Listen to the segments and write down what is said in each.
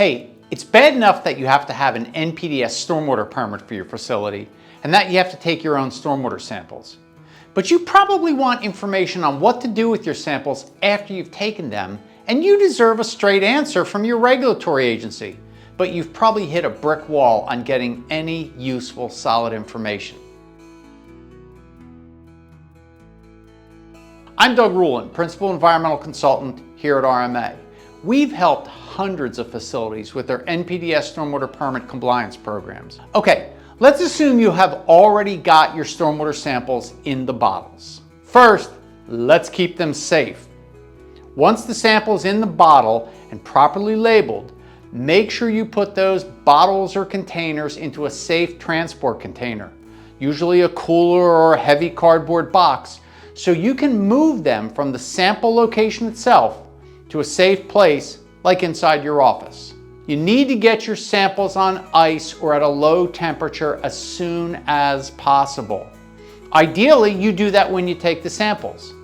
Hey, it's bad enough that you have to have an NPDES stormwater permit for your facility and that you have to take your own stormwater samples. But you probably want information on what to do with your samples after you've taken them, and you deserve a straight answer from your regulatory agency. But you've probably hit a brick wall on getting any useful, solid information. I'm Doug Ruhlin, Principal Environmental Consultant here at RMA. We've helped hundreds of facilities with their NPDES stormwater permit compliance programs. Okay, let's assume you have already got your stormwater samples in the bottles. First, let's keep them safe. Once the sample's in the bottle and properly labeled, make sure you put those bottles or containers into a safe transport container, usually a cooler or a heavy cardboard box, so you can move them from the sample location itself to a safe place like inside your office. You need to get your samples on ice or at a low temperature as soon as possible. Ideally, you do that when you take the samples.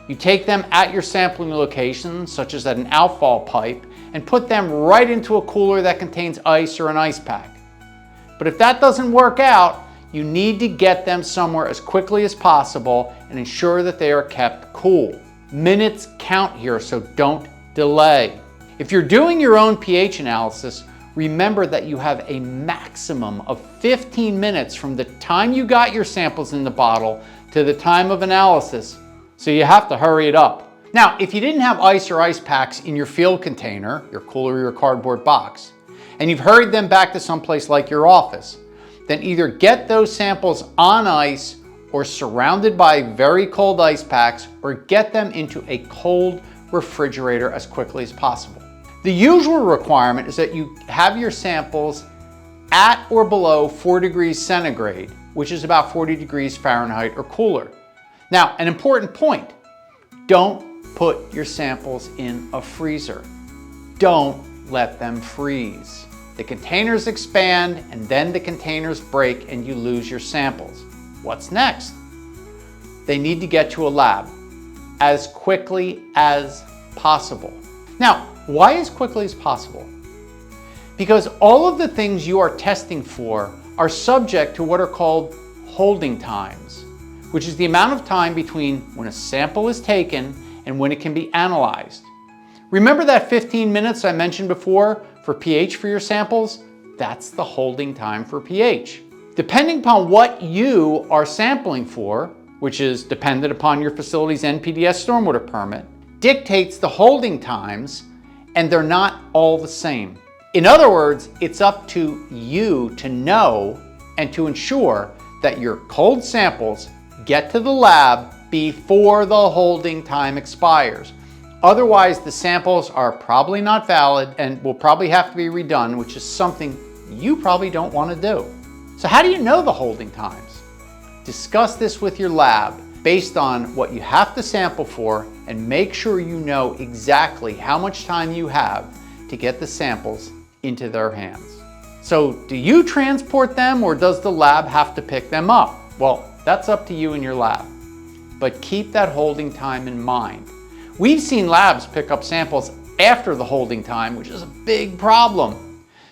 You take them at your sampling location, such as at an outfall pipe, and put them right into a cooler that contains ice or an ice pack. But if that doesn't work out, you need to get them somewhere as quickly as possible and ensure that they are kept cool. Minutes count here, so don't delay. If you're doing your own pH analysis, remember that you have a maximum of 15 minutes from the time you got your samples in the bottle to the time of analysis, so you have to hurry it up. Now, if you didn't have ice or ice packs in your field container, your cooler or your cardboard box, and you've hurried them back to someplace like your office, then either get those samples on ice or surrounded by very cold ice packs, or get them into a cold refrigerator as quickly as possible. The usual requirement is that you have your samples at or below 4 degrees centigrade, which is about 40 degrees Fahrenheit or cooler. Now, an important point, don't put your samples in a freezer. Don't let them freeze. The containers expand and then the containers break and you lose your samples. What's next? They need to get to a lab as quickly as possible. Now, why as quickly as possible? Because all of the things you are testing for are subject to what are called holding times, which is the amount of time between when a sample is taken and when it can be analyzed. Remember that 15 minutes I mentioned before for pH for your samples? That's the holding time for pH. Depending upon what you are sampling for, which is dependent upon your facility's NPDES stormwater permit, dictates the holding times, and they're not all the same. In other words, it's up to you to know and to ensure that your cold samples get to the lab before the holding time expires. Otherwise, the samples are probably not valid and will probably have to be redone, which is something you probably don't want to do. So how do you know the holding times? Discuss this with your lab based on what you have to sample for, and make sure you know exactly how much time you have to get the samples into their hands. So do you transport them, or does the lab have to pick them up? Well, that's up to you and your lab. But keep that holding time in mind. We've seen labs pick up samples after the holding time, which is a big problem.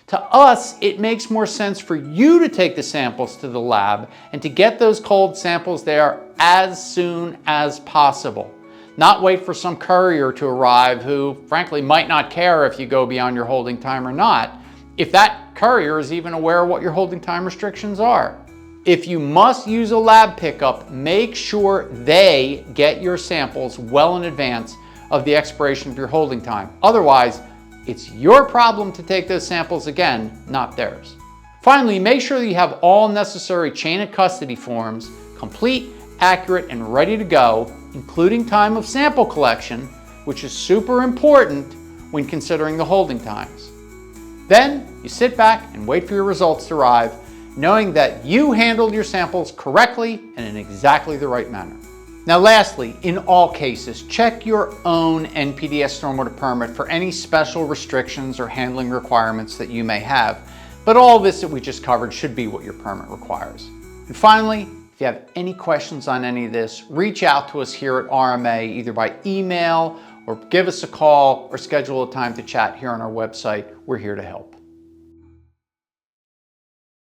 To us, it makes more sense for you to take the samples to the lab and to get those cold samples there as soon as possible. Not wait for some courier to arrive who, frankly, might not care if you go beyond your holding time or not, if that courier is even aware of what your holding time restrictions are. If you must use a lab pickup, make sure they get your samples well in advance of the expiration of your holding time. Otherwise, it's your problem to take those samples again, not theirs. Finally, make sure that you have all necessary chain of custody forms complete, accurate, and ready to go, including time of sample collection, which is super important when considering the holding times. Then you sit back and wait for your results to arrive, knowing that you handled your samples correctly and in exactly the right manner. Now lastly, in all cases, check your own NPDES stormwater permit for any special restrictions or handling requirements that you may have, but all this that we just covered should be what your permit requires. And finally, if you have any questions on any of this, reach out to us here at RMA, either by email or give us a call or schedule a time to chat here on our website. We're here to help.